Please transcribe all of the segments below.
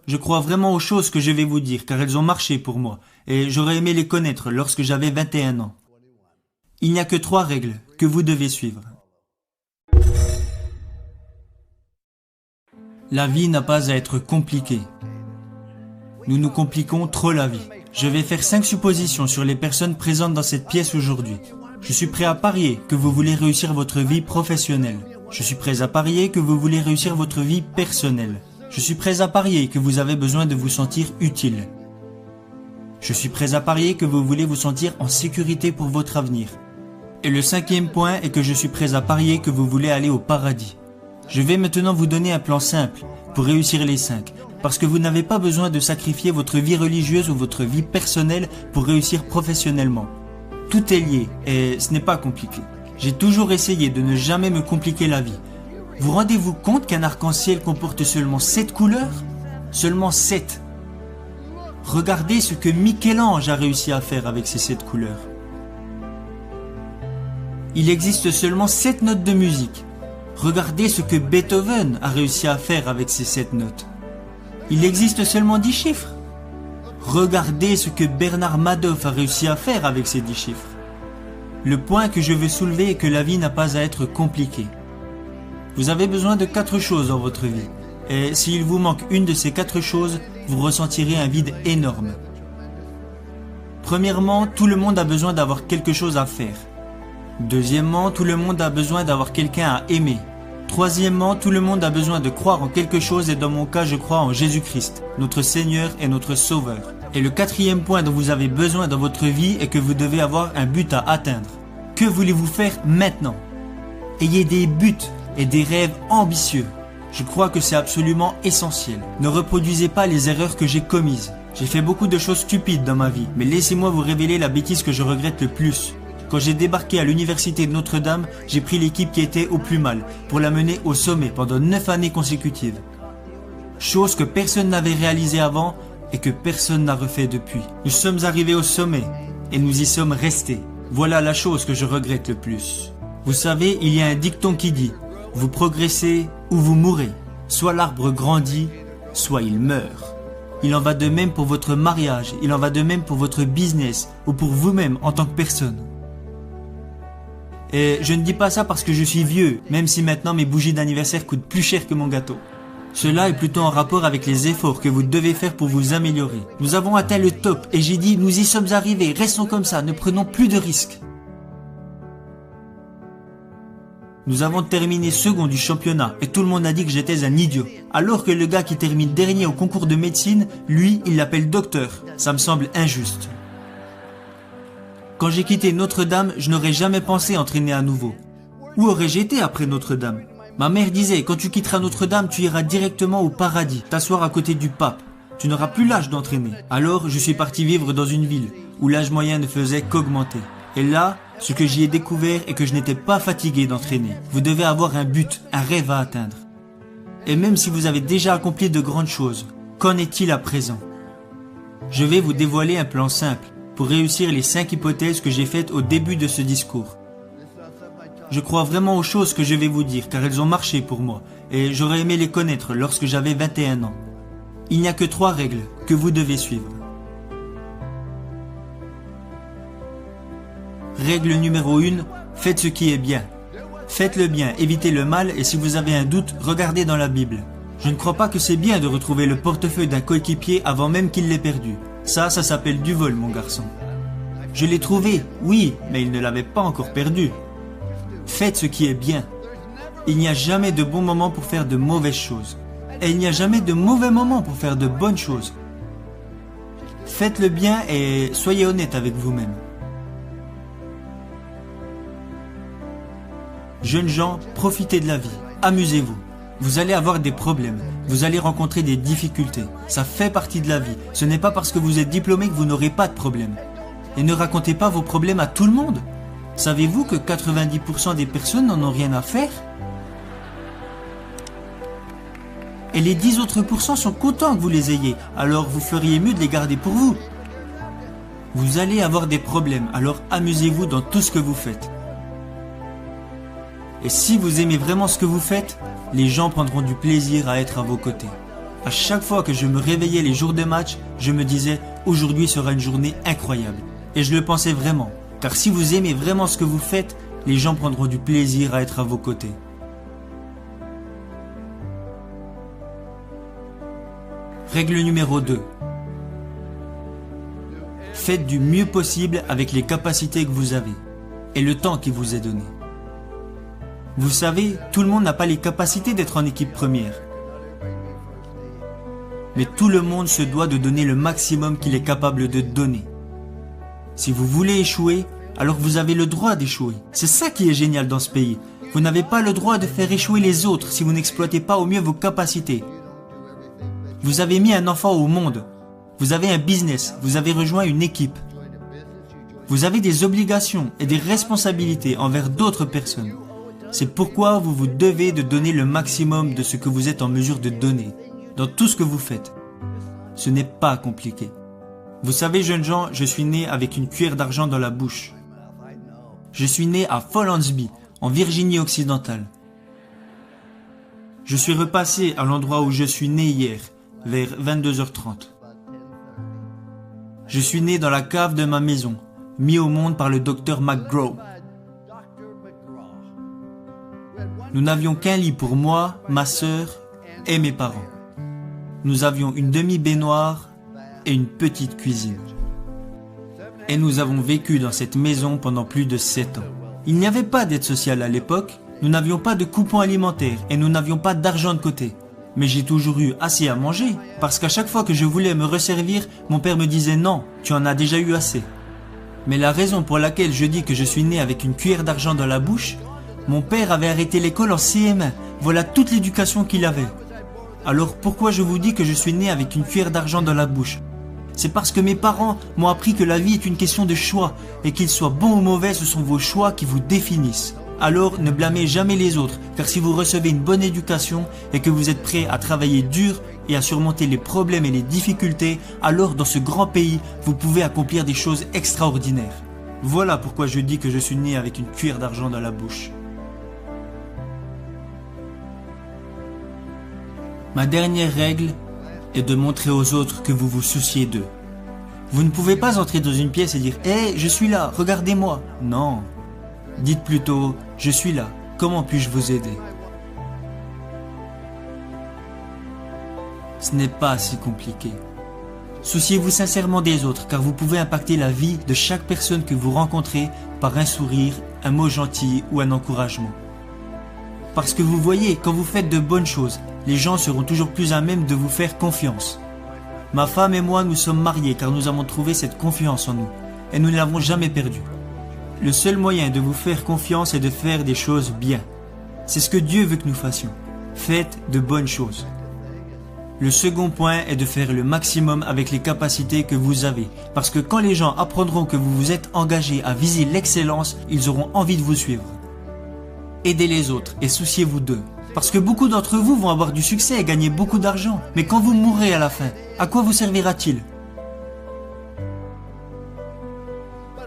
Je crois vraiment aux choses que je vais vous dire, car elles ont marché pour moi, et j'aurais aimé les connaître lorsque j'avais 21 ans. Il n'y a que 3 règles que vous devez suivre. La vie n'a pas à être compliquée. Nous nous compliquons trop la vie. Je vais faire 5 suppositions sur les personnes présentes dans cette pièce aujourd'hui. Je suis prêt à parier que vous voulez réussir votre vie professionnelle. Je suis prêt à parier que vous voulez réussir votre vie personnelle. Je suis prêt à parier que vous avez besoin de vous sentir utile. Je suis prêt à parier que vous voulez vous sentir en sécurité pour votre avenir. Et le 5e point est que je suis prêt à parier que vous voulez aller au paradis. Je vais maintenant vous donner un plan simple pour réussir les 5, parce que vous n'avez pas besoin de sacrifier votre vie religieuse ou votre vie personnelle pour réussir professionnellement. Tout est lié et ce n'est pas compliqué. J'ai toujours essayé de ne jamais me compliquer la vie. Vous rendez-vous compte qu'un arc-en-ciel comporte seulement 7 couleurs? Seulement 7. Regardez ce que Michel-Ange a réussi à faire avec ces 7 couleurs. Il existe seulement 7 notes de musique. Regardez ce que Beethoven a réussi à faire avec ces 7 notes. Il existe seulement 10 chiffres. Regardez ce que Bernard Madoff a réussi à faire avec ces 10 chiffres. Le point que je veux soulever est que la vie n'a pas à être compliquée. Vous avez besoin de 4 choses dans votre vie. Et s'il vous manque une de ces 4 choses, vous ressentirez un vide énorme. Premièrement, tout le monde a besoin d'avoir quelque chose à faire. Deuxièmement, tout le monde a besoin d'avoir quelqu'un à aimer. Troisièmement, tout le monde a besoin de croire en quelque chose et dans mon cas, je crois en Jésus-Christ, notre Seigneur et notre Sauveur. Et le 4e point dont vous avez besoin dans votre vie est que vous devez avoir un but à atteindre. Que voulez-vous faire maintenant? Ayez des buts et des rêves ambitieux. Je crois que c'est absolument essentiel. Ne reproduisez pas les erreurs que j'ai commises. J'ai fait beaucoup de choses stupides dans ma vie, mais laissez-moi vous révéler la bêtise que je regrette le plus. Quand j'ai débarqué à l'université de Notre-Dame, j'ai pris l'équipe qui était au plus mal pour la mener au sommet pendant 9 années consécutives. Chose que personne n'avait réalisée avant et que personne n'a refait depuis. Nous sommes arrivés au sommet et nous y sommes restés. Voilà la chose que je regrette le plus. Vous savez, il y a un dicton qui dit « Vous progressez ou vous mourrez. Soit l'arbre grandit, soit il meurt. » Il en va de même pour votre mariage, il en va de même pour votre business ou pour vous-même en tant que personne. Et je ne dis pas ça parce que je suis vieux, même si maintenant mes bougies d'anniversaire coûtent plus cher que mon gâteau. Cela est plutôt en rapport avec les efforts que vous devez faire pour vous améliorer. Nous avons atteint le top et j'ai dit nous y sommes arrivés, restons comme ça, ne prenons plus de risques. Nous avons terminé second du championnat et tout le monde a dit que j'étais un idiot. Alors que le gars qui termine dernier au concours de médecine, lui, il l'appelle docteur. Ça me semble injuste. Quand j'ai quitté Notre-Dame, je n'aurais jamais pensé entraîner à nouveau. Où aurais-je été après Notre-Dame? Ma mère disait, quand tu quitteras Notre-Dame, tu iras directement au paradis, t'asseoir à côté du pape. Tu n'auras plus l'âge d'entraîner. Alors, je suis parti vivre dans une ville où l'âge moyen ne faisait qu'augmenter. Et là, ce que j'y ai découvert est que je n'étais pas fatigué d'entraîner. Vous devez avoir un but, un rêve à atteindre. Et même si vous avez déjà accompli de grandes choses, qu'en est-il à présent? Je vais vous dévoiler un plan simple pour réussir les 5 hypothèses que j'ai faites au début de ce discours. Je crois vraiment aux choses que je vais vous dire car elles ont marché pour moi et j'aurais aimé les connaître lorsque j'avais 21 ans. Il n'y a que 3 règles que vous devez suivre. Règle numéro 1, faites ce qui est bien. Faites le bien, évitez le mal et si vous avez un doute, regardez dans la Bible. Je ne crois pas que c'est bien de retrouver le portefeuille d'un coéquipier avant même qu'il l'ait perdu. Ça s'appelle du vol, mon garçon. Je l'ai trouvé, oui, mais il ne l'avait pas encore perdu. Faites ce qui est bien. Il n'y a jamais de bon moment pour faire de mauvaises choses. Et il n'y a jamais de mauvais moment pour faire de bonnes choses. Faites le bien et soyez honnête avec vous-même. Jeunes gens, profitez de la vie. Amusez-vous. Vous allez avoir des problèmes. Vous allez rencontrer des difficultés. Ça fait partie de la vie. Ce n'est pas parce que vous êtes diplômé que vous n'aurez pas de problème. Et ne racontez pas vos problèmes à tout le monde. Savez-vous que 90% des personnes n'en ont rien à faire? Et les 10 autres pourcents sont contents que vous les ayez, alors vous feriez mieux de les garder pour vous. Vous allez avoir des problèmes, alors amusez-vous dans tout ce que vous faites. Et si vous aimez vraiment ce que vous faites, les gens prendront du plaisir à être à vos côtés. À chaque fois que je me réveillais les jours de match, je me disais « Aujourd'hui sera une journée incroyable ». Et je le pensais vraiment, car si vous aimez vraiment ce que vous faites, les gens prendront du plaisir à être à vos côtés. Règle numéro 2. Faites du mieux possible avec les capacités que vous avez et le temps qui vous est donné. Vous savez, tout le monde n'a pas les capacités d'être en équipe première. Mais tout le monde se doit de donner le maximum qu'il est capable de donner. Si vous voulez échouer, alors vous avez le droit d'échouer. C'est ça qui est génial dans ce pays. Vous n'avez pas le droit de faire échouer les autres si vous n'exploitez pas au mieux vos capacités. Vous avez mis un enfant au monde. Vous avez un business. Vous avez rejoint une équipe. Vous avez des obligations et des responsabilités envers d'autres personnes. C'est pourquoi vous vous devez de donner le maximum de ce que vous êtes en mesure de donner dans tout ce que vous faites. Ce n'est pas compliqué. Vous savez, jeunes gens, je suis né avec une cuillère d'argent dans la bouche. Je suis né à Follansbee, en Virginie occidentale. Je suis repassé à l'endroit où je suis né hier, vers 22h30. Je suis né dans la cave de ma maison, mis au monde par le docteur McGraw. Nous n'avions qu'un lit pour moi, ma sœur et mes parents. Nous avions une demi-baignoire et une petite cuisine. Et nous avons vécu dans cette maison pendant plus de 7 ans. Il n'y avait pas d'aide sociale à l'époque, nous n'avions pas de coupons alimentaires et nous n'avions pas d'argent de côté. Mais j'ai toujours eu assez à manger, parce qu'à chaque fois que je voulais me resservir, mon père me disait non, tu en as déjà eu assez. Mais la raison pour laquelle je dis que je suis né avec une cuillère d'argent dans la bouche, mon père avait arrêté l'école en CM1, voilà toute l'éducation qu'il avait. Alors pourquoi je vous dis que je suis né avec une cuillère d'argent dans la bouche? C'est parce que mes parents m'ont appris que la vie est une question de choix, et qu'ils soient bons ou mauvais, ce sont vos choix qui vous définissent. Alors ne blâmez jamais les autres, car si vous recevez une bonne éducation et que vous êtes prêt à travailler dur et à surmonter les problèmes et les difficultés, alors dans ce grand pays, vous pouvez accomplir des choses extraordinaires. Voilà pourquoi je dis que je suis né avec une cuillère d'argent dans la bouche. Ma dernière règle est de montrer aux autres que vous vous souciez d'eux. Vous ne pouvez pas entrer dans une pièce et dire « Hey, je suis là, regardez-moi » Non. Dites plutôt « Je suis là, comment puis-je vous aider ?» Ce n'est pas si compliqué. Souciez-vous sincèrement des autres, car vous pouvez impacter la vie de chaque personne que vous rencontrez par un sourire, un mot gentil ou un encouragement. Parce que vous voyez, quand vous faites de bonnes choses, les gens seront toujours plus à même de vous faire confiance. Ma femme et moi nous sommes mariés car nous avons trouvé cette confiance en nous, et nous ne l'avons jamais perdue. Le seul moyen de vous faire confiance est de faire des choses bien. C'est ce que Dieu veut que nous fassions. Faites de bonnes choses. Le second point est de faire le maximum avec les capacités que vous avez, parce que quand les gens apprendront que vous vous êtes engagé à viser l'excellence, ils auront envie de vous suivre. Aidez les autres et souciez-vous d'eux. Parce que beaucoup d'entre vous vont avoir du succès et gagner beaucoup d'argent. Mais quand vous mourrez à la fin, à quoi vous servira-t-il?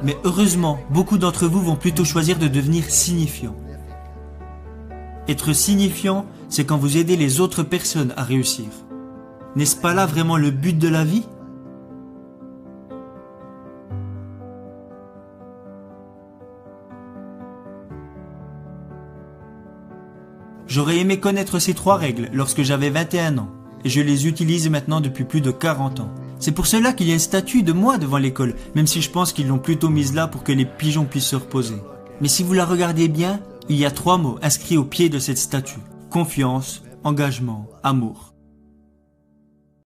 Mais heureusement, beaucoup d'entre vous vont plutôt choisir de devenir signifiants. Être signifiant, c'est quand vous aidez les autres personnes à réussir. N'est-ce pas là vraiment le but de la vie? J'aurais aimé connaître ces 3 règles lorsque j'avais 21 ans, et je les utilise maintenant depuis plus de 40 ans. C'est pour cela qu'il y a une statue de moi devant l'école, même si je pense qu'ils l'ont plutôt mise là pour que les pigeons puissent se reposer. Mais si vous la regardez bien, il y a 3 mots inscrits au pied de cette statue. Confiance, engagement, amour.